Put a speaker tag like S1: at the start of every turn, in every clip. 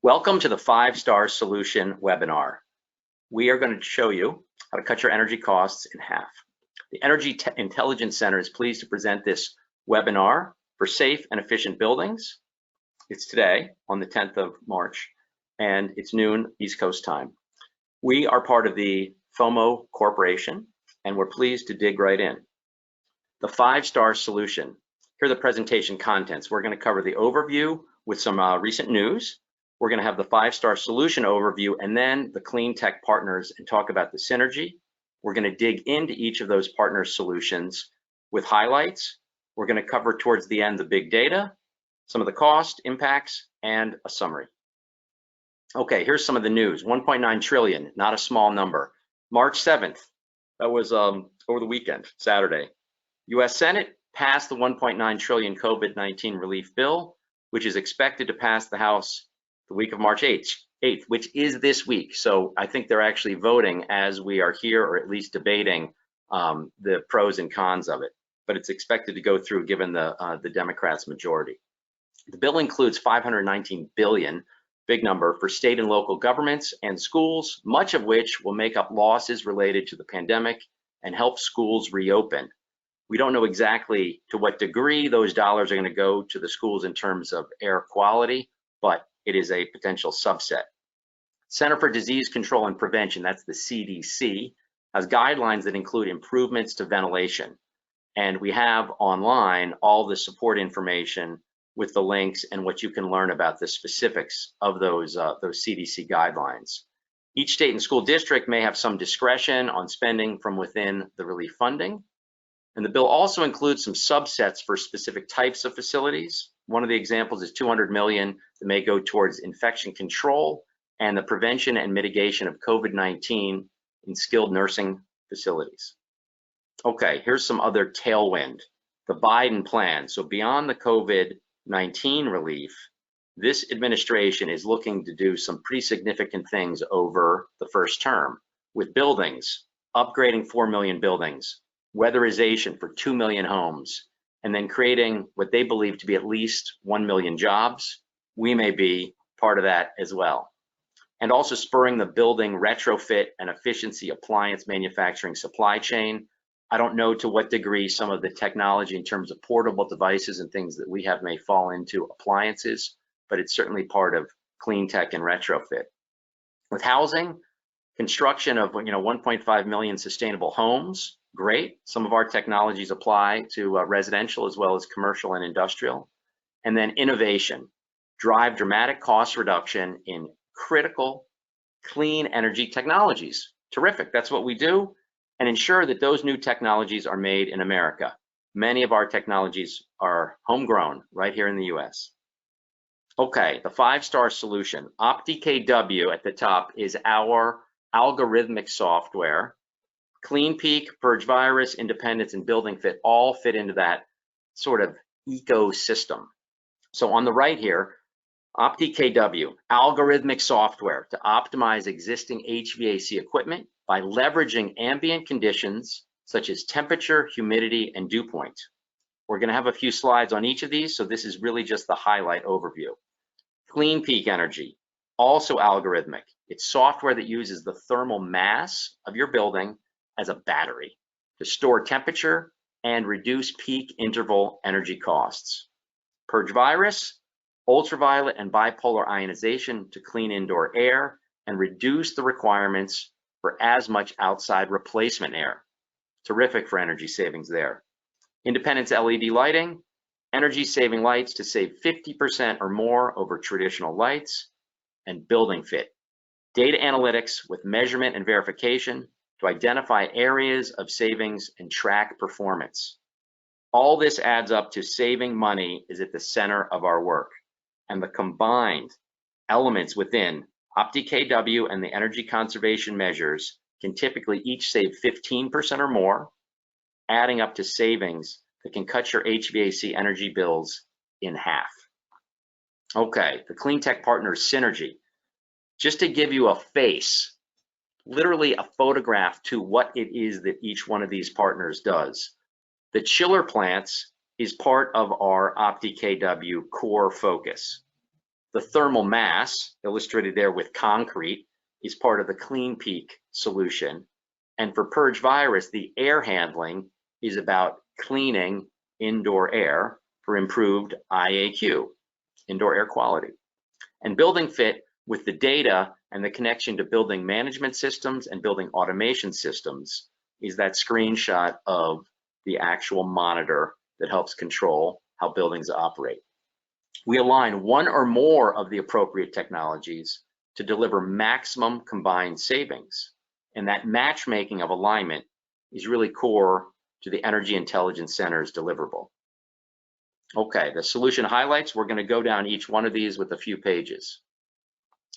S1: Welcome to the 5-Star Solution webinar. We are going to show you how to cut your energy costs in half. The Energy Intelligence Center is pleased to present this webinar for safe and efficient buildings. It's today on the 10th of March and it's noon East Coast time. We are part of the Fomo Corporation and we're pleased to dig right in. The 5-Star Solution. Here are the presentation contents. We're going to cover the overview with some recent news. We're going to have the 5-Star Solution overview and then the clean tech partners and talk about the synergy. We're going to dig into each of those partner solutions with highlights. We're going to cover towards the end the big data, some of the cost impacts, and a summary. Okay, here's some of the news. 1.9 trillion, not a small number. March 7th, that was over the weekend, Saturday. US Senate passed the 1.9 trillion COVID-19 relief bill, which is expected to pass the House the week of March 8th, which is this week. So I think they're actually voting as we are here, or at least debating the pros and cons of it. But it's expected to go through given the Democrats' majority. The bill includes 519 billion, big number, for state and local governments and schools, much of which will make up losses related to the pandemic and help schools reopen. We don't know exactly to what degree those dollars are going to go to the schools in terms of air quality, but it is a potential subset. Center for Disease Control and Prevention, that's the CDC, has guidelines that include improvements to ventilation. And we have online all the support information with the links and what you can learn about the specifics of those CDC guidelines. Each state and school district may have some discretion on spending from within the relief funding. And the bill also includes some subsets for specific types of facilities. One of the examples is 200 million that may go towards infection control and the prevention and mitigation of COVID-19 in skilled nursing facilities. Okay, here's some other tailwind. The Biden plan. So beyond the COVID-19 relief, this administration is looking to do some pretty significant things over the first term with buildings, upgrading 4 million buildings, weatherization for 2 million homes, and then creating what they believe to be at least 1 million jobs. We may be part of that as well. And also spurring the building retrofit and efficiency appliance manufacturing supply chain. I don't know to what degree some of the technology in terms of portable devices and things that we have may fall into appliances, but it's certainly part of clean tech and retrofit. With housing, construction of 1.5 million sustainable homes, great. Some of our technologies apply to residential as well as commercial and industrial. And then innovation, drive dramatic cost reduction in critical clean energy technologies. Terrific, that's what we do. And ensure that those new technologies are made in America. Many of our technologies are homegrown right here in the US. Okay, the 5-Star Solution. OptikW at the top is our algorithmic software. Clean Peak, Purge Virus, Independence, and Building Fit all fit into that sort of ecosystem. So on the right here, OptikW, algorithmic software to optimize existing HVAC equipment by leveraging ambient conditions such as temperature, humidity, and dew point. We're going to have a few slides on each of these, so this is really just the highlight overview. Clean Peak Energy, also algorithmic. It's software that uses the thermal mass of your building as a battery to store temperature and reduce peak interval energy costs. Purge Virus, ultraviolet and bipolar ionization to clean indoor air and reduce the requirements for as much outside replacement air. Terrific for energy savings there. Independence LED lighting, energy saving lights to save 50% or more over traditional lights. And Building Fit, data analytics with measurement and verification to identify areas of savings and track performance. All this adds up to saving money is at the center of our work. And the combined elements within OptikW and the energy conservation measures can typically each save 15% or more, adding up to savings that can cut your HVAC energy bills in half. Okay, the clean tech partners synergy. Just to give you a face, literally a photograph to what it is that each one of these partners does. The chiller plants is part of our OptikW core focus. The thermal mass, illustrated there with concrete, is part of the Clean Peak solution. And for Purge Virus, the air handling is about cleaning indoor air for improved IAQ, indoor air quality. And building fit, with the data and the connection to building management systems and building automation systems, is that screenshot of the actual monitor that helps control how buildings operate. We align one or more of the appropriate technologies to deliver maximum combined savings. And that matchmaking of alignment is really core to the Energy Intelligence Center's deliverable. Okay, the solution highlights, we're going to go down each one of these with a few pages.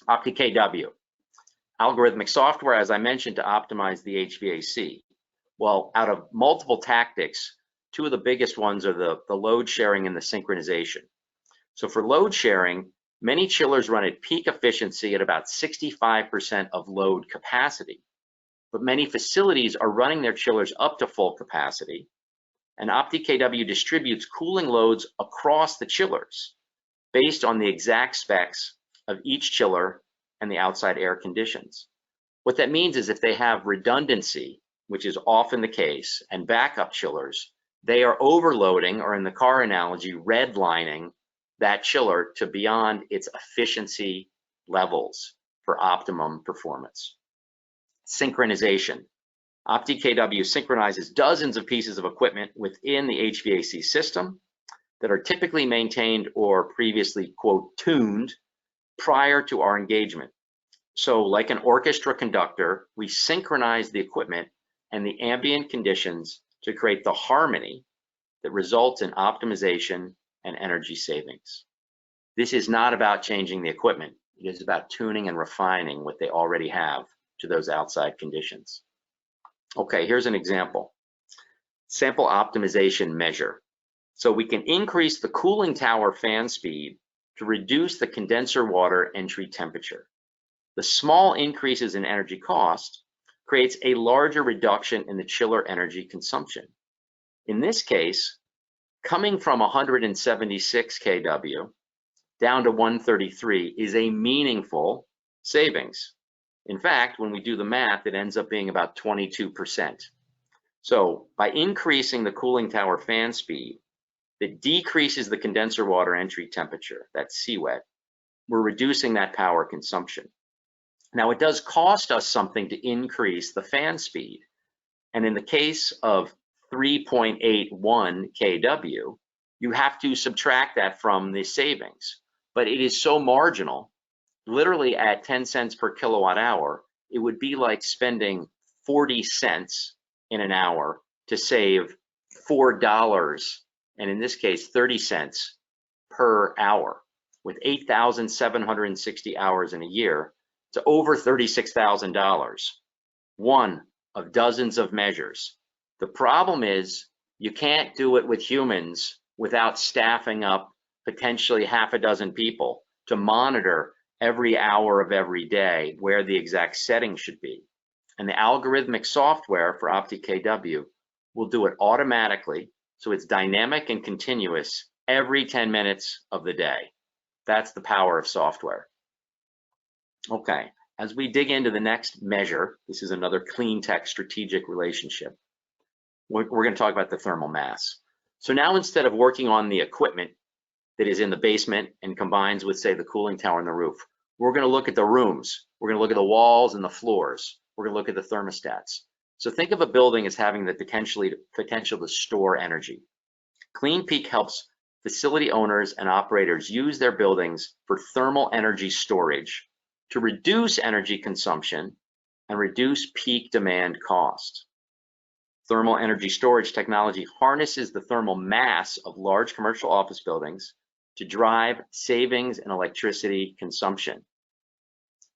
S1: OptikW, algorithmic software, as I mentioned, to optimize the HVAC. Well, out of multiple tactics, two of the biggest ones are the load sharing and the synchronization. So for load sharing, many chillers run at peak efficiency at about 65% of load capacity. But many facilities are running their chillers up to full capacity, and OptikW distributes cooling loads across the chillers based on the exact specs of each chiller and the outside air conditions. What that means is if they have redundancy, which is often the case, and backup chillers, they are overloading, or in the car analogy, redlining that chiller to beyond its efficiency levels for optimum performance. Synchronization. OptikW synchronizes dozens of pieces of equipment within the HVAC system that are typically maintained or previously, quote, tuned prior to our engagement. So like an orchestra conductor, we synchronize the equipment and the ambient conditions to create the harmony that results in optimization and energy savings. This is not about changing the equipment. It is about tuning and refining what they already have to those outside conditions. Okay, here's an example. Sample optimization measure. So we can increase the cooling tower fan speed to reduce the condenser water entry temperature. The small increases in energy cost creates a larger reduction in the chiller energy consumption. In this case, coming from 176 kW down to 133 is a meaningful savings. In fact, when we do the math, it ends up being about 22%. So by increasing the cooling tower fan speed, that decreases the condenser water entry temperature, that's CWET, we're reducing that power consumption. Now it does cost us something to increase the fan speed. And in the case of 3.81 kW, you have to subtract that from the savings. But it is so marginal, literally at 10 cents per kilowatt hour, it would be like spending 40 cents in an hour to save $4, and in this case, 30 cents per hour. With 8,760 hours in a year, to over $36,000, one of dozens of measures. The problem is you can't do it with humans without staffing up potentially half a dozen people to monitor every hour of every day where the exact setting should be. And the algorithmic software for OptikW will do it automatically, so it's dynamic and continuous every 10 minutes of the day. That's the power of software. Okay, as we dig into the next measure, this is another clean tech strategic relationship. We're going to talk about the thermal mass. So now instead of working on the equipment that is in the basement and combines with, say, the cooling tower and the roof, we're going to look at the rooms. We're going to look at the walls and the floors. We're going to look at the thermostats. So think of a building as having the potential to store energy. Clean Peak helps facility owners and operators use their buildings for thermal energy storage to reduce energy consumption and reduce peak demand cost. Thermal energy storage technology harnesses the thermal mass of large commercial office buildings to drive savings in electricity consumption.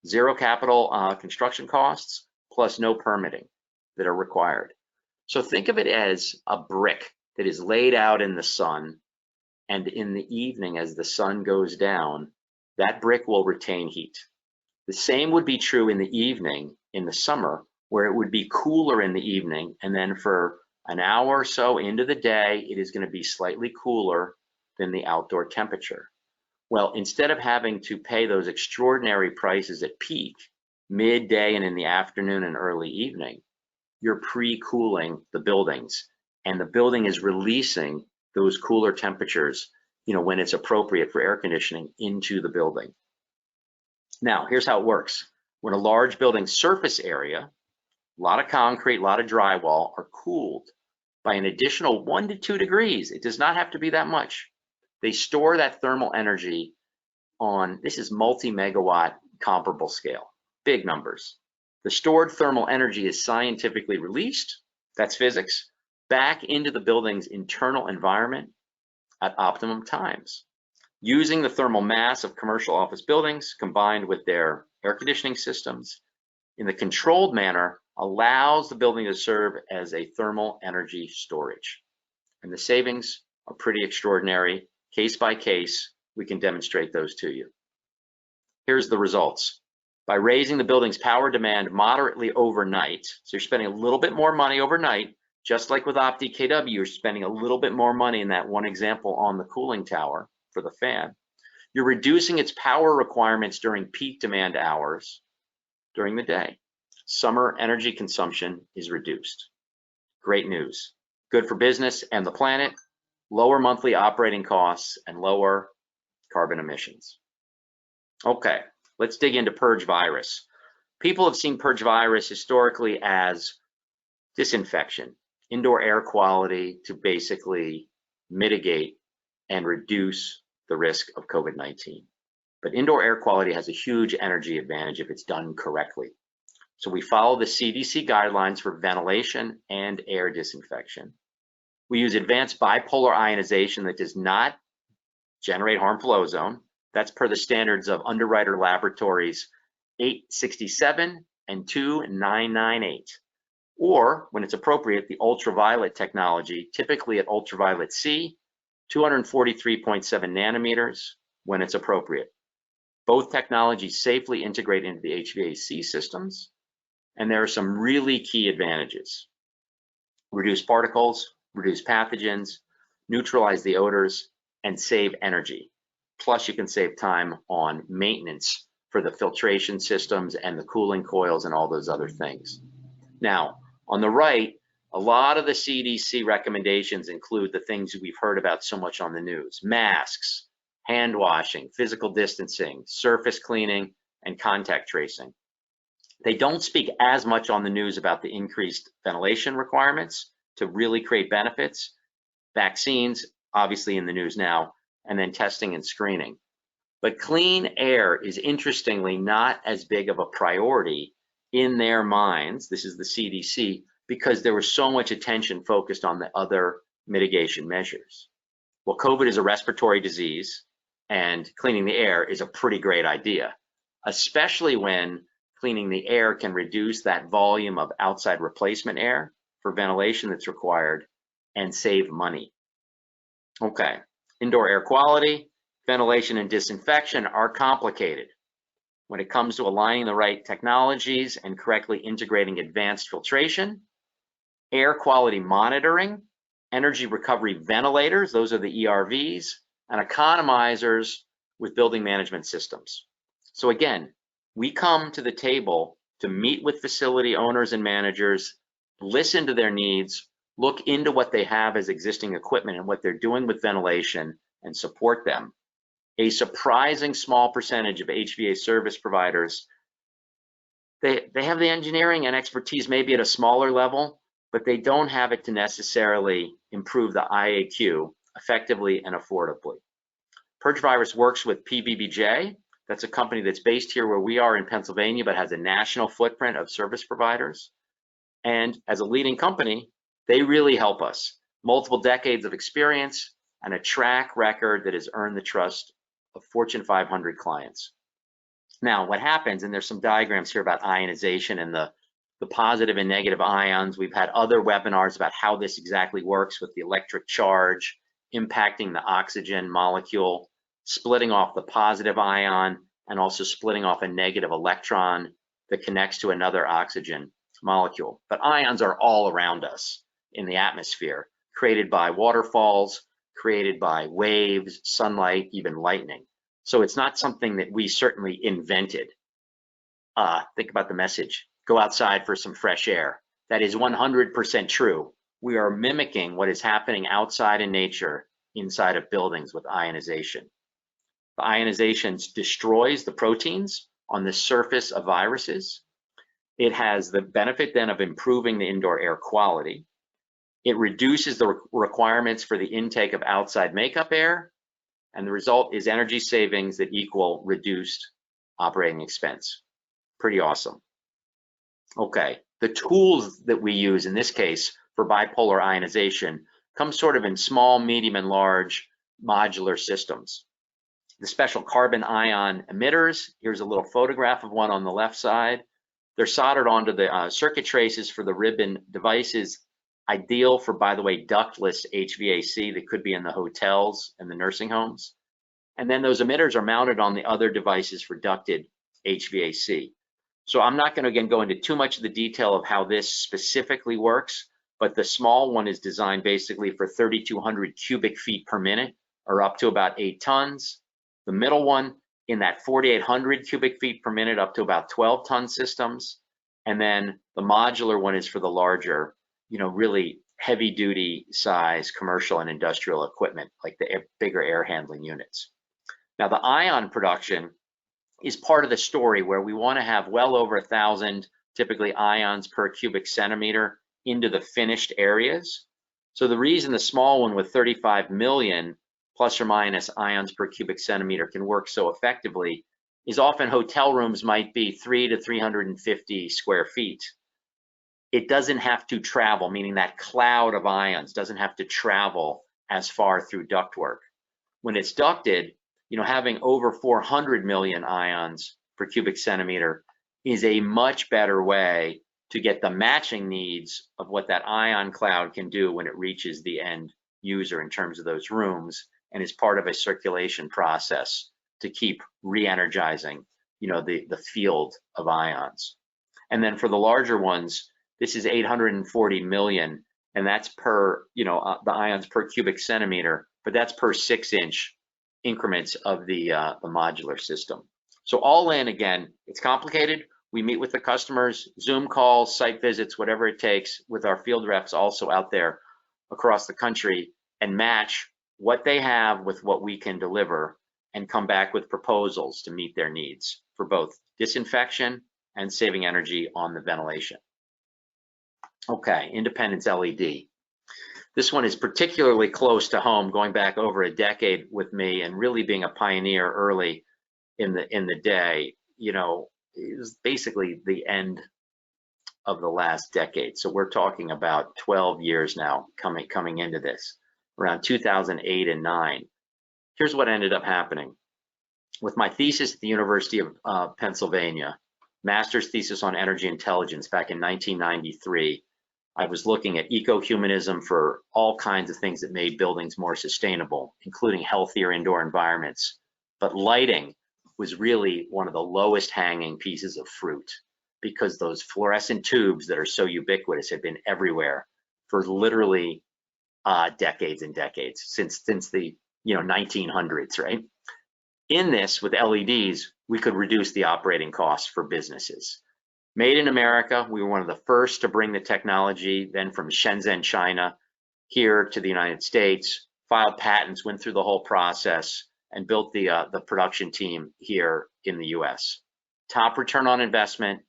S1: Zero capital construction costs plus no permitting that are required. So think of it as a brick that is laid out in the sun, and in the evening as the sun goes down, that brick will retain heat. The same would be true in the evening in the summer, where it would be cooler in the evening, and then for an hour or so into the day, it is going to be slightly cooler than the outdoor temperature. Well, instead of having to pay those extraordinary prices at peak, midday and in the afternoon and early evening, you're pre-cooling the buildings, and the building is releasing those cooler temperatures, when it's appropriate for air conditioning into the building. Now, here's how it works. When a large building surface area, a lot of concrete, a lot of drywall, are cooled by an additional 1 to 2 degrees, it does not have to be that much. They store that thermal energy on, this is multi-megawatt comparable scale, big numbers. The stored thermal energy is scientifically released, that's physics, back into the building's internal environment at optimum times. Using the thermal mass of commercial office buildings combined with their air conditioning systems in the controlled manner allows the building to serve as a thermal energy storage. And the savings are pretty extraordinary. Case by case, we can demonstrate those to you. Here's the results. By raising the building's power demand moderately overnight, so you're spending a little bit more money overnight, just like with OptikW, you're spending a little bit more money in that one example on the cooling tower for the fan. You're reducing its power requirements during peak demand hours during the day. Summer energy consumption is reduced. Great news. Good for business and the planet, lower monthly operating costs, and lower carbon emissions. Okay, let's dig into Purge Virus. People have seen Purge Virus historically as disinfection, indoor air quality to basically mitigate and reduce the risk of COVID-19. But indoor air quality has a huge energy advantage if it's done correctly. So we follow the CDC guidelines for ventilation and air disinfection. We use advanced bipolar ionization that does not generate harmful ozone. That's per the standards of Underwriter Laboratories 867 and 2998. Or, when it's appropriate, the ultraviolet technology, typically at ultraviolet C, 243.7 nanometers when it's appropriate. Both technologies safely integrate into the HVAC systems, and there are some really key advantages. Reduce particles, reduce pathogens, neutralize the odors, and save energy. Plus, you can save time on maintenance for the filtration systems and the cooling coils and all those other things. Now, on the right, a lot of the CDC recommendations include the things we've heard about so much on the news: masks, hand washing, physical distancing, surface cleaning, and contact tracing. They don't speak as much on the news about the increased ventilation requirements to really create benefits, vaccines, obviously in the news now, and then testing and screening. But clean air is interestingly not as big of a priority in their minds, this is the CDC, because there was so much attention focused on the other mitigation measures. Well, COVID is a respiratory disease, and cleaning the air is a pretty great idea, especially when cleaning the air can reduce that volume of outside replacement air for ventilation that's required and save money. Okay, indoor air quality, ventilation, and disinfection are complicated. When it comes to aligning the right technologies and correctly integrating advanced filtration, air quality monitoring, energy recovery ventilators, those are the ERVs, and economizers with building management systems. So again, we come to the table to meet with facility owners and managers, listen to their needs, look into what they have as existing equipment and what they're doing with ventilation, and support them. A surprising small percentage of HVAC service providers, they have the engineering and expertise maybe at a smaller level, but they don't have it to necessarily improve the IAQ effectively and affordably. Purge Virus works with PBBJ. That's a company that's based here where we are in Pennsylvania, but has a national footprint of service providers. And as a leading company, they really help us. Multiple decades of experience and a track record that has earned the trust of Fortune 500 clients. Now, what happens, and there's some diagrams here about ionization and the positive and negative ions. We've had other webinars about how this exactly works with the electric charge impacting the oxygen molecule, splitting off the positive ion, and also splitting off a negative electron that connects to another oxygen molecule. But ions are all around us in the atmosphere, created by waterfalls, created by waves, sunlight, even lightning. So it's not something that we certainly invented. Think about the message. Go outside for some fresh air. That is 100% true. We are mimicking what is happening outside in nature inside of buildings with ionization. The ionization destroys the proteins on the surface of viruses. It has the benefit then of improving the indoor air quality. It reduces the requirements for the intake of outside makeup air, and the result is energy savings that equal reduced operating expense. Pretty awesome. Okay, the tools that we use in this case for bipolar ionization come sort of in small, medium, and large modular systems. The special carbon ion emitters, here's a little photograph of one on the left side. They're soldered onto the circuit traces for the ribbon devices, ideal for, by the way, ductless HVAC that could be in the hotels and the nursing homes. And then those emitters are mounted on the other devices for ducted HVAC. So I'm not going to, again, go into too much of the detail of how this specifically works, but the small one is designed basically for 3,200 cubic feet per minute, or up to about 8 tons. The middle one in that 4,800 cubic feet per minute, up to about 12-ton systems. And then the modular one is for the larger, really heavy-duty size commercial and industrial equipment, like the bigger air handling units. Now, the ion production is part of the story where we want to have well over 1,000, typically ions per cubic centimeter into the finished areas. So the reason the small one with 35 million plus or minus ions per cubic centimeter can work so effectively is often hotel rooms might be 300 to 350 square feet. It doesn't have to travel, meaning that cloud of ions doesn't have to travel as far through ductwork. When it's ducted, having over 400 million ions per cubic centimeter is a much better way to get the matching needs of what that ion cloud can do when it reaches the end user in terms of those rooms, and is part of a circulation process to keep re-energizing, the field of ions. And then for the larger ones, this is 840 million, and that's per, the ions per cubic centimeter, but that's per 6-inch increments of the modular system. So all in, again, it's complicated. We meet with the customers, Zoom calls, site visits, whatever it takes, with our field reps also out there across the country, and match what they have with what we can deliver, and come back with proposals to meet their needs for both disinfection and saving energy on the ventilation. Okay, Independence LED. This one is particularly close to home, going back over a decade with me and really being a pioneer early in the day. It was basically the end of the last decade. So we're talking about 12 years now coming into this, around 2008 and 9. Here's what ended up happening. With my thesis at the University of Pennsylvania, master's thesis on energy intelligence back in 1993, I was looking at eco-humanism for all kinds of things that made buildings more sustainable, including healthier indoor environments. But lighting was really one of the lowest hanging pieces of fruit, because those fluorescent tubes that are so ubiquitous had been everywhere for literally decades and decades, since the 1900s, right? In this, with LEDs, we could reduce the operating costs for businesses. Made in America, we were one of the first to bring the technology, then from Shenzhen, China, here to the United States, filed patents, went through the whole process, and built the production team here in the US. Top return on investment,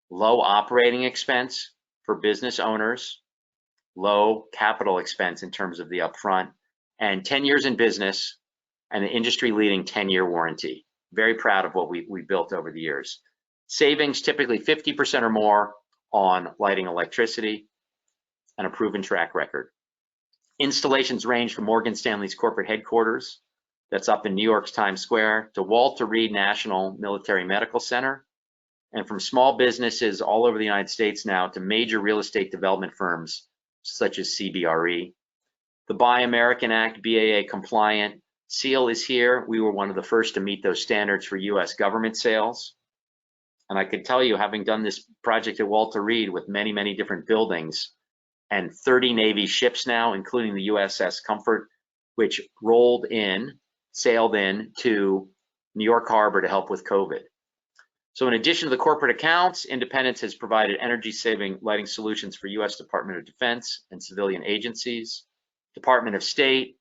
S1: low operating expense for business owners, low capital expense in terms of the upfront, and 10 years in business, and an industry-leading 10-year warranty. Very proud of what we built over the years. Savings typically 50% or more on lighting electricity, and a proven track record. Installations range from Morgan Stanley's corporate headquarters, that's up in New York's Times Square, to Walter Reed National Military Medical Center, and from small businesses all over the United States now to major real estate development firms such as CBRE. The Buy American Act, BAA compliant seal is here. We were one of the first to meet those standards for US government sales. And I can tell you, having done this project at Walter Reed with many, many different buildings and 30 Navy ships now, including the USS Comfort, which sailed in to New York Harbor to help with COVID. So in addition to the corporate accounts, Independence has provided energy-saving lighting solutions for U.S. Department of Defense and civilian agencies, Department of State,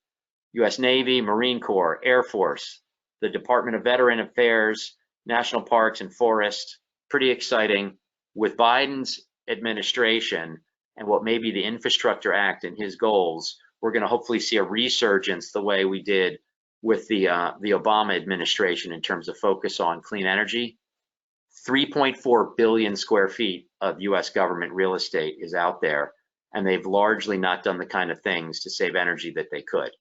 S1: U.S. Navy, Marine Corps, Air Force, the Department of Veteran Affairs, National Parks and Forests. Pretty exciting. With Biden's administration and what may be the Infrastructure Act and his goals, we're going to hopefully see a resurgence the way we did with the Obama administration in terms of focus on clean energy. 3.4 billion square feet of US government real estate is out there, and they've largely not done the kind of things to save energy that they could.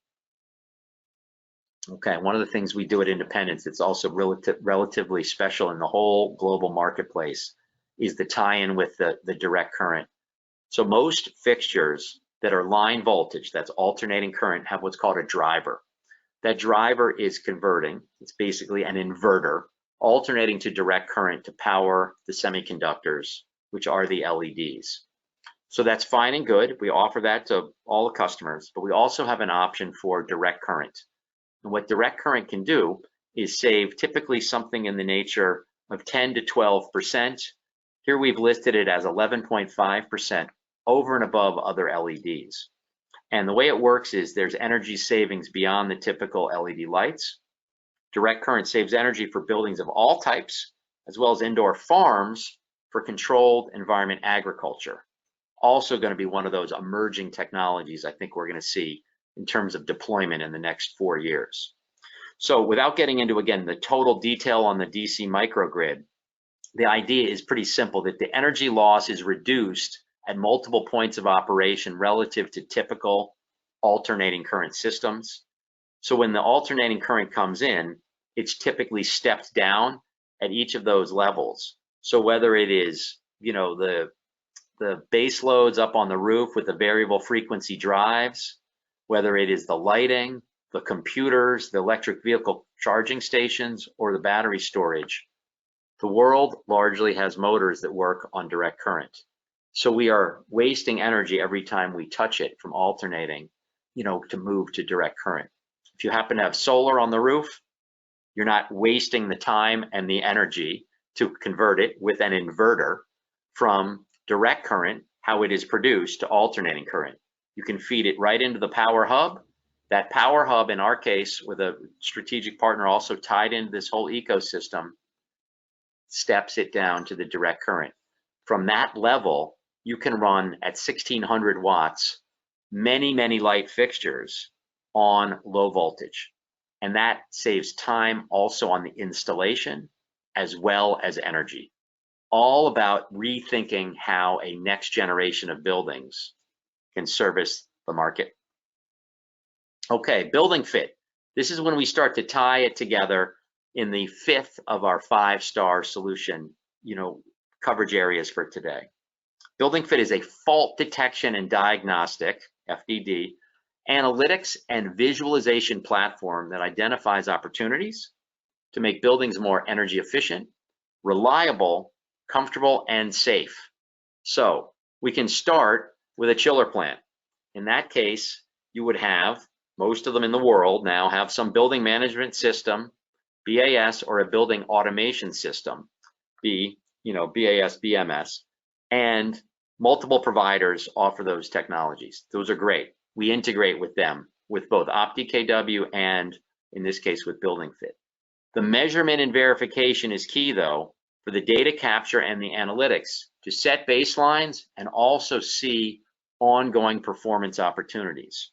S1: Okay, one of the things we do at Independence that's also relatively special in the whole global marketplace is the tie-in with the direct current. So most fixtures that are line voltage, that's alternating current, have what's called a driver. That driver is converting, it's basically an inverter, alternating to direct current to power the semiconductors, which are the LEDs. So that's fine and good. We offer that to all the customers, but we also have an option for direct current. And what direct current can do is save typically something in the nature of 10 to 12%. Here we've listed it as 11.5% over and above other LEDs. And the way it works is there's energy savings beyond the typical LED lights. Direct current saves energy for buildings of all types, as well as indoor farms for controlled environment agriculture. Also going to be one of those emerging technologies I think we're going to see in terms of deployment in the next 4 years. So without getting into, again, the total detail on the DC microgrid, the idea is pretty simple, that the energy loss is reduced at multiple points of operation relative to typical alternating current systems. So when the alternating current comes in, it's typically stepped down at each of those levels. So whether it is, the base loads up on the roof with the variable frequency drives, whether it is the lighting, the computers, the electric vehicle charging stations, or the battery storage, the world largely has motors that work on direct current. So we are wasting energy every time we touch it from alternating, to move to direct current. If you happen to have solar on the roof, you're not wasting the time and the energy to convert it with an inverter from direct current, how it is produced, to alternating current. You can feed it right into the power hub. That power hub, in our case, with a strategic partner also tied into this whole ecosystem, steps it down to the direct current. From that level, you can run at 1600 watts, many light fixtures on low voltage. And that saves time also on the installation as well as energy. All about rethinking how a next generation of buildings can service the market. Okay, building fit. This is when we start to tie it together in the 5th of our 5-star solution, coverage areas for today. Building fit is a fault detection and diagnostic, FDD, analytics and visualization platform that identifies opportunities to make buildings more energy efficient, reliable, comfortable, and safe. So we can start with a chiller plant. In that case, you would have, most of them in the world now have some building management system, BAS, or a building automation system, BAS, BMS, and multiple providers offer those technologies. Those are great. We integrate with them, with both OptikW and, in this case, with Building Fit. The measurement and verification is key, though, for the data capture and the analytics to set baselines and also see ongoing performance opportunities.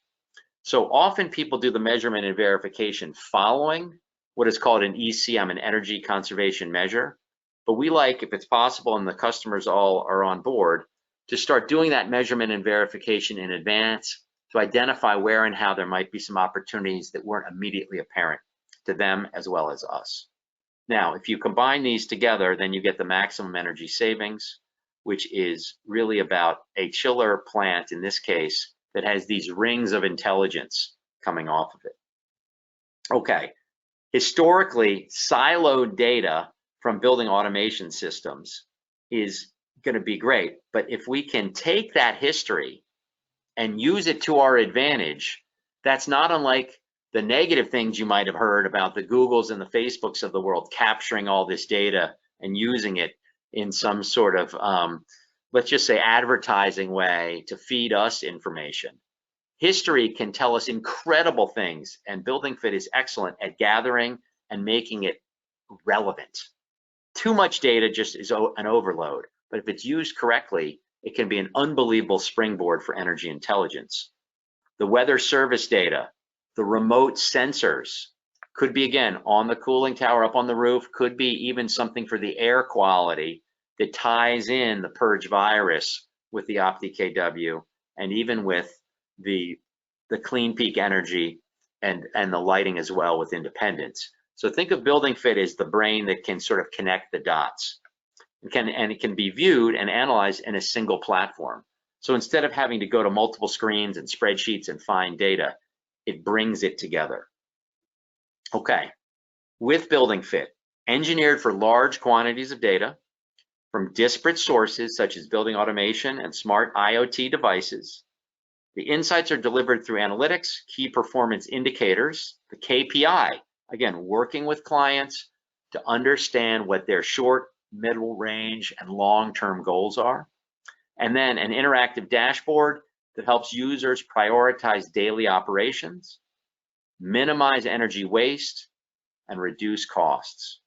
S1: So often people do the measurement and verification following what is called an ECM, an energy conservation measure. But we like, if it's possible and the customers all are on board, to start doing that measurement and verification in advance to identify where and how there might be some opportunities that weren't immediately apparent to them as well as us. Now, if you combine these together, then you get the maximum energy savings, which is really about a chiller plant, in this case, that has these rings of intelligence coming off of it. Okay, historically, siloed data from building automation systems is going to be great, but if we can take that history and use it to our advantage, that's not unlike the negative things you might have heard about the Googles and the Facebooks of the world capturing all this data and using it in some sort of, let's just say, advertising way to feed us information. History can tell us incredible things, and Building Fit is excellent at gathering and making it relevant. Too much data just is an overload, but if it's used correctly, it can be an unbelievable springboard for energy intelligence. The weather service data, the remote sensors, could be, again, on the cooling tower, up on the roof, could be even something for the air quality that ties in the Purge Virus with the OptikW, and even with the clean peak energy and the lighting as well with Independence. So think of Building Fit as the brain that can sort of connect the dots. And it can be viewed and analyzed in a single platform. So instead of having to go to multiple screens and spreadsheets and find data, it brings it together. Okay, with Building Fit, engineered for large quantities of data from disparate sources such as building automation and smart IoT devices. The insights are delivered through analytics, key performance indicators, the KPI, again, working with clients to understand what their short, middle range, and long-term goals are. And then an interactive dashboard that helps users prioritize daily operations, minimize energy waste, and reduce costs.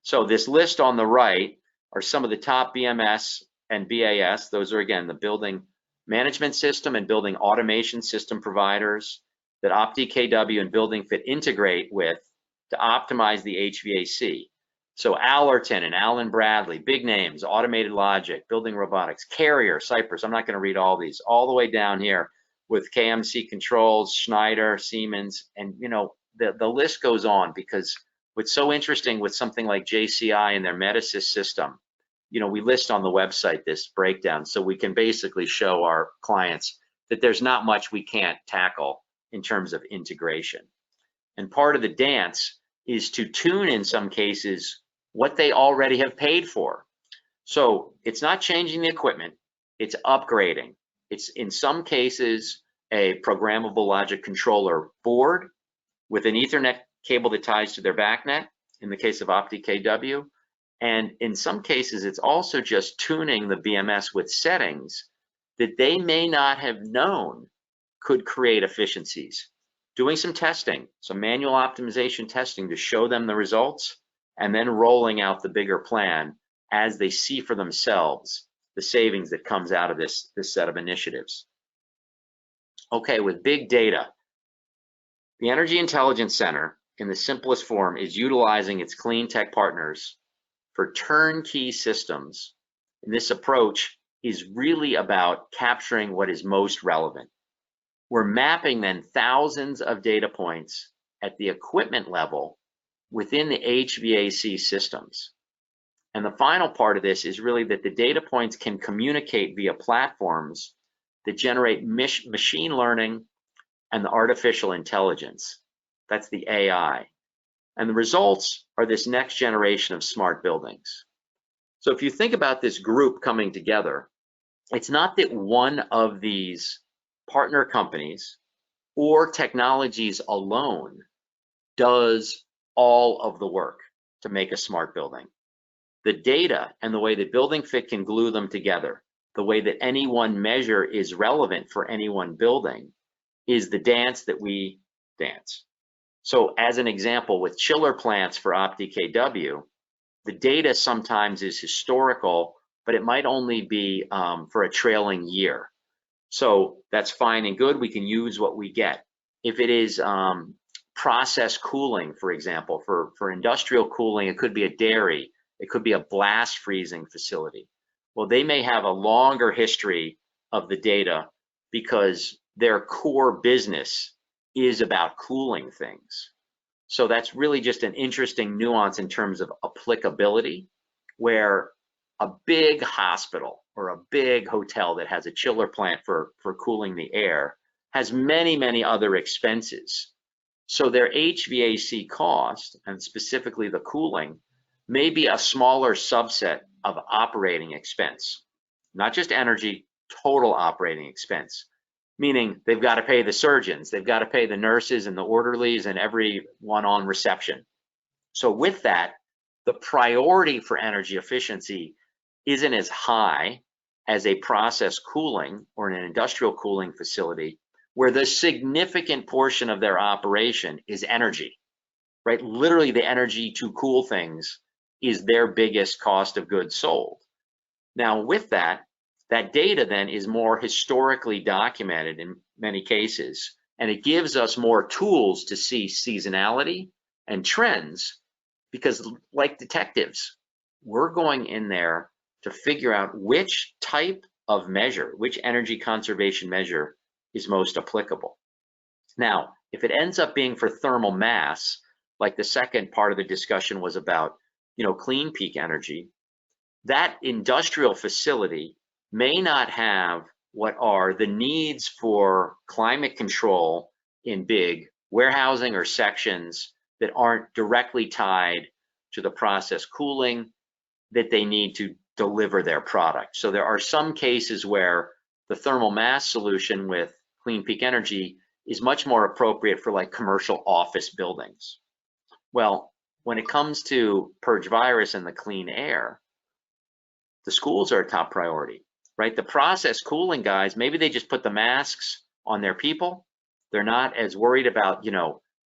S1: So this list on the right are some of the top BMS and BAS. Those are, again, the building management system and building automation system providers that OptikW and Building Fit integrate with to optimize the HVAC. So Allerton and Allen Bradley, big names, Automated Logic, Building Robotics, Carrier, Cypress. I'm not going to read all these, all the way down here with KMC Controls, Schneider, Siemens, and the list goes on, because what's so interesting with something like JCI and their Metasys system, we list on the website this breakdown, so we can basically show our clients that there's not much we can't tackle in terms of integration. And part of the dance is to tune, in some cases, what they already have paid for. So it's not changing the equipment, it's upgrading. It's, in some cases, a programmable logic controller board with an Ethernet cable that ties to their backnet, in the case of OptikW. And in some cases, it's also just tuning the BMS with settings that they may not have known could create efficiencies. Doing some testing, some manual optimization testing to show them the results, and then rolling out the bigger plan as they see for themselves the savings that comes out of this set of initiatives. Okay, with big data, the Energy Intelligence Center, in the simplest form, is utilizing its clean tech partners for turnkey systems. And this approach is really about capturing what is most relevant. We're mapping then thousands of data points at the equipment level within the HVAC systems. And the final part of this is really that the data points can communicate via platforms that generate machine learning and the artificial intelligence. That's the AI. And the results are this next generation of smart buildings. So if you think about this group coming together, it's not that one of these partner companies or technologies alone does all of the work to make a smart building. The data and the way that Building Fit can glue them together, the way that any one measure is relevant for any one building, is the dance that we dance. So as an example, with chiller plants for OptikW, the data sometimes is historical, but it might only be for a trailing year. So that's fine and good. We can use what we get. If it is process cooling, for example, for industrial cooling, it could be a dairy, it could be a blast freezing facility. Well, they may have a longer history of the data because their core business is about cooling things. So that's really just an interesting nuance in terms of applicability, where a big hospital or a big hotel that has a chiller plant for cooling the air has many, many other expenses. So their HVAC cost, and specifically the cooling, may be a smaller subset of operating expense, not just energy, total operating expense. meaning they've got to pay the surgeons, they've got to pay the nurses and the orderlies and everyone on reception. So with that, the priority for energy efficiency isn't as high as a process cooling or an industrial cooling facility, where the significant portion of their operation is energy, right? Literally the energy to cool things is their biggest cost of goods sold. Now with that, that data then is more historically documented in many cases, and it gives us more tools to see seasonality and trends, because like detectives, we're going in there to figure out which type of measure, which energy conservation measure is most applicable. Now, if it ends up being for thermal mass, like the second part of the discussion was about, clean peak energy, that industrial facility may not have what are the needs for climate control in big warehousing or sections that aren't directly tied to the process cooling that they need to deliver their product. So there are some cases where the thermal mass solution with clean peak energy is much more appropriate for like commercial office buildings. Well, when it comes to Purge Virus and the clean air, the schools are a top priority, right? The process cooling guys, maybe they just put the masks on their people. They're not as worried about,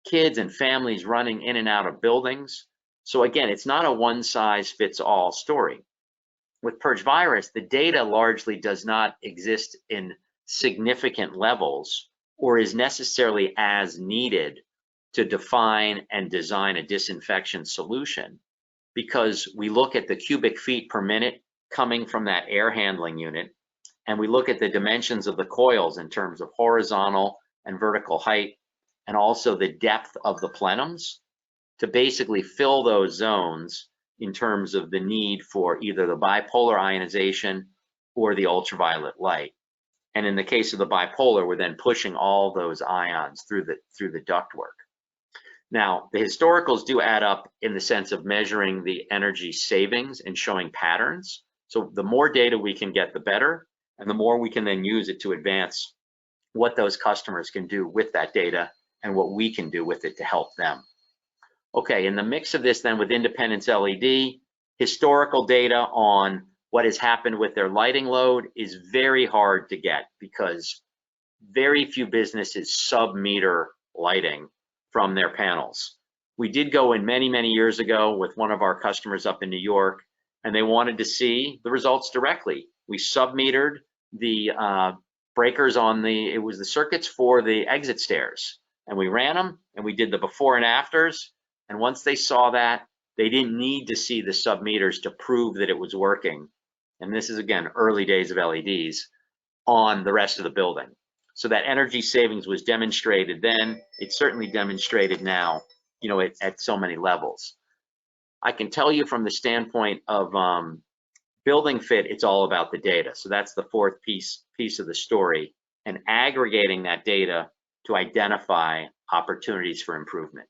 S1: kids and families running in and out of buildings. So again, it's not a one size fits all story. With Purge Virus, the data largely does not exist in significant levels or is necessarily as needed to define and design a disinfection solution, because we look at the cubic feet per minute coming from that air handling unit, and we look at the dimensions of the coils in terms of horizontal and vertical height, and also the depth of the plenums to basically fill those zones in terms of the need for either the bipolar ionization or the ultraviolet light. And in the case of the bipolar, we're then pushing all those ions through the ductwork. Now, the historicals do add up in the sense of measuring the energy savings and showing patterns. So the more data we can get, the better, and the more we can then use it to advance what those customers can do with that data and what we can do with it to help them. Okay, in the mix of this then with Independence LED, historical data on what has happened with their lighting load is very hard to get, because very few businesses sub-meter lighting from their panels. We did go in many, many years ago with one of our customers up in New York, and they wanted to see the results directly. We sub-metered the breakers on it was the circuits for the exit stairs, and we ran them and we did the before and afters. And once they saw that, they didn't need to see the sub-meters to prove that it was working. And this is, again, early days of LEDs on the rest of the building. So that energy savings was demonstrated then. It's certainly demonstrated now, at so many levels. I can tell you from the standpoint of building fit, it's all about the data. So that's the fourth piece of the story, and aggregating that data to identify opportunities for improvement.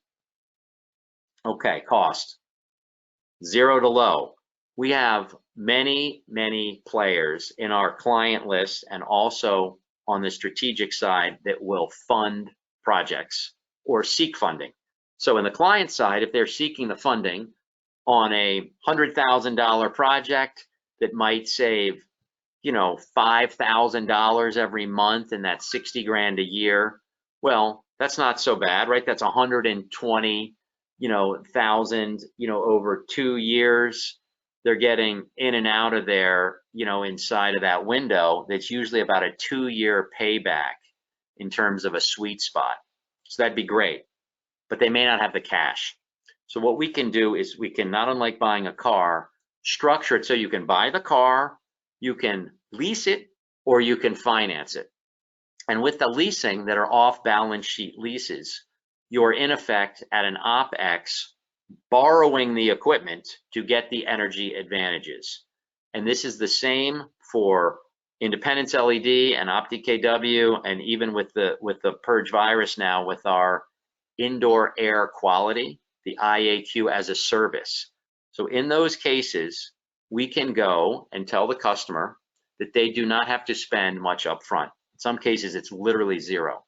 S1: Okay, cost, zero to low. We have many, many players in our client list and also on the strategic side that will fund projects or seek funding. So in the client side, if they're seeking the funding on a $100,000 project that might save, $5,000 every month, and that's 60 grand a year, well, that's not so bad, right? That's 120 thousand, over 2 years. They're getting in and out of there, inside of that window. That's usually about a 2-year payback in terms of a sweet spot. So that'd be great, but they may not have the cash. So what we can do is we can, not unlike buying a car, structure it so you can buy the car, you can lease it, or you can finance it. And with the leasing that are off balance sheet leases, you're in effect at an OpEx borrowing the equipment to get the energy advantages. And this is the same for Independence LED and OptikW, and even with the Purge Virus now with our indoor air quality, the IAQ as a service. So in those cases, we can go and tell the customer that they do not have to spend much upfront. Some cases it's literally zero.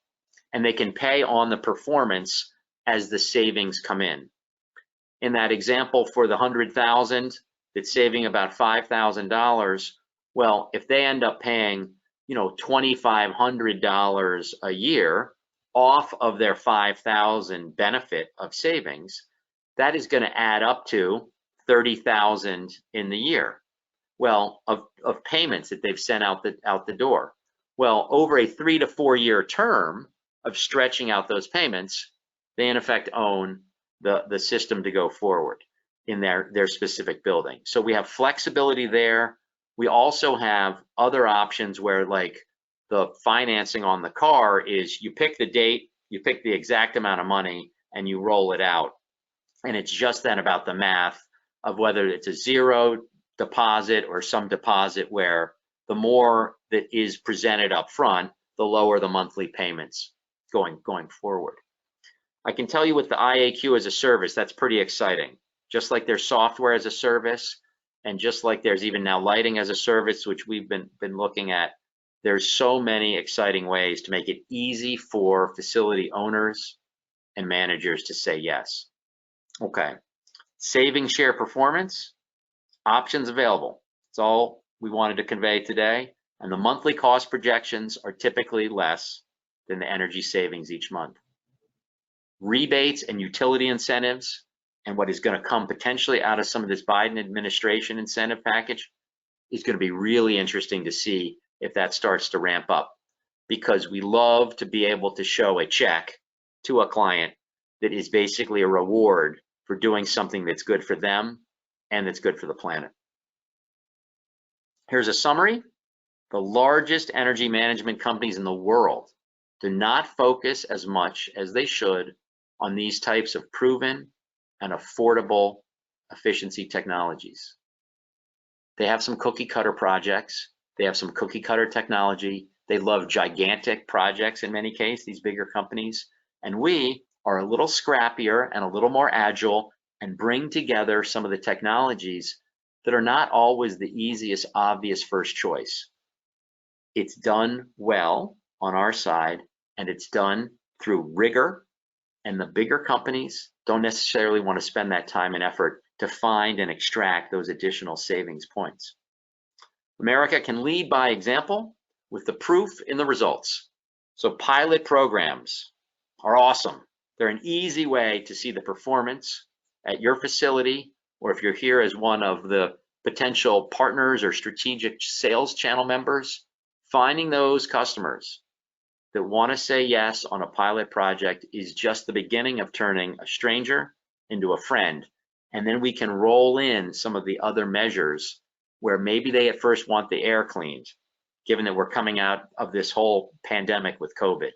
S1: And they can pay on the performance as the savings come in. In that example for the 100,000, that's saving about $5,000. Well, if they end up paying, $2,500 a year off of their 5,000 benefit of savings, that is going to add up to 30,000 in the year. Well, of payments that they've sent out the door. Well, over a 3 to 4 year term of stretching out those payments, they in effect own the system to go forward in their specific building. So we have flexibility there. We also have other options where, like, the financing on the car is you pick the date, you pick the exact amount of money, and you roll it out. And it's just then about the math of whether it's a zero deposit or some deposit where the more that is presented up front, the lower the monthly payments going forward. I can tell you with the IAQ as a service, that's pretty exciting. Just like there's software as a service, and just like there's even now lighting as a service, which we've been looking at, there's so many exciting ways to make it easy for facility owners and managers to say yes. Okay, saving share performance, options available. That's all we wanted to convey today. And the monthly cost projections are typically less than the energy savings each month. Rebates and utility incentives, and what is going to come potentially out of some of this Biden administration incentive package is going to be really interesting to see if that starts to ramp up, because we love to be able to show a check to a client that is basically a reward for doing something that's good for them and that's good for the planet. Here's a summary. The largest energy management companies in the world do not focus as much as they should on these types of proven and affordable efficiency technologies. They have some cookie cutter projects. They have some cookie cutter technology. They love gigantic projects in many cases, these bigger companies. And we are a little scrappier and a little more agile and bring together some of the technologies that are not always the easiest, obvious first choice. It's done well on our side, and it's done through rigor, and the bigger companies don't necessarily want to spend that time and effort to find and extract those additional savings points. America can lead by example with the proof in the results. So pilot programs are awesome. They're an easy way to see the performance at your facility, or if you're here as one of the potential partners or strategic sales channel members, finding those customers that want to say yes on a pilot project is just the beginning of turning a stranger into a friend. And then we can roll in some of the other measures where maybe they at first want the air cleaned, given that we're coming out of this whole pandemic with COVID.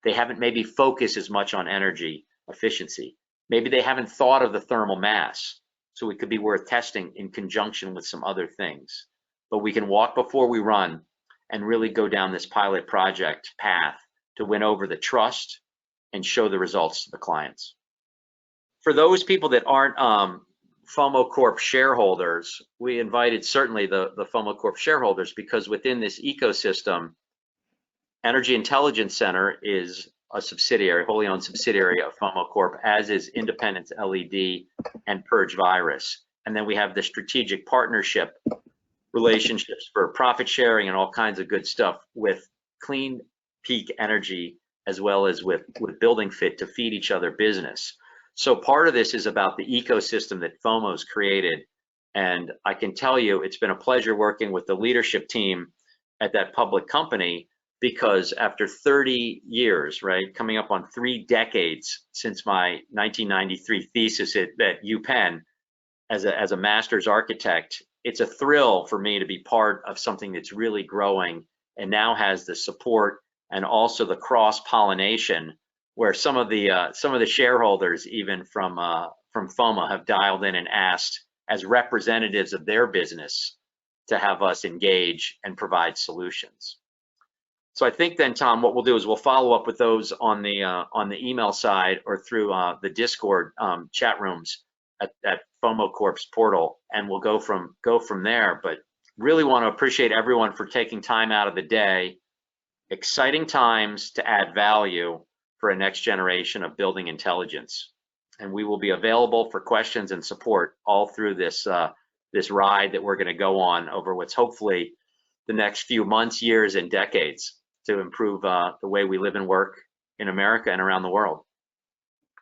S1: They haven't maybe focused as much on energy efficiency. Maybe they haven't thought of the thermal mass. So it could be worth testing in conjunction with some other things. But we can walk before we run and really go down this pilot project path to win over the trust and show the results to the clients. For those people that aren't Fomo Corp shareholders, we invited certainly the Fomo Corp shareholders, because within this ecosystem, Energy Intelligence Center is a subsidiary, wholly owned subsidiary of Fomo Corp, as is Independence LED and Purge Virus. And then we have the strategic partnership relationships for profit sharing and all kinds of good stuff with Clean Peak Energy, as well as with Building Fit to feed each other business. So part of this is about the ecosystem that Fomo's created. And I can tell you, it's been a pleasure working with the leadership team at that public company, because after 30 years, right, coming up on 3 decades since my 1993 thesis at UPenn as a master's architect, it's a thrill for me to be part of something that's really growing and now has the support and also the cross-pollination, where some of the shareholders, even from Fomo, have dialed in and asked, as representatives of their business, to have us engage and provide solutions. So I think then, Tom, what we'll do is we'll follow up with those on the email side or through the Discord chat rooms at Fomo Corp's portal, and we'll go from there. But really want to appreciate everyone for taking time out of the day Exciting times to add value for a next generation of building intelligence. And we will be available for questions and support all through this, this ride that we're going to go on over what's hopefully the next few months, years, and decades to improve the way we live and work in America and around the world.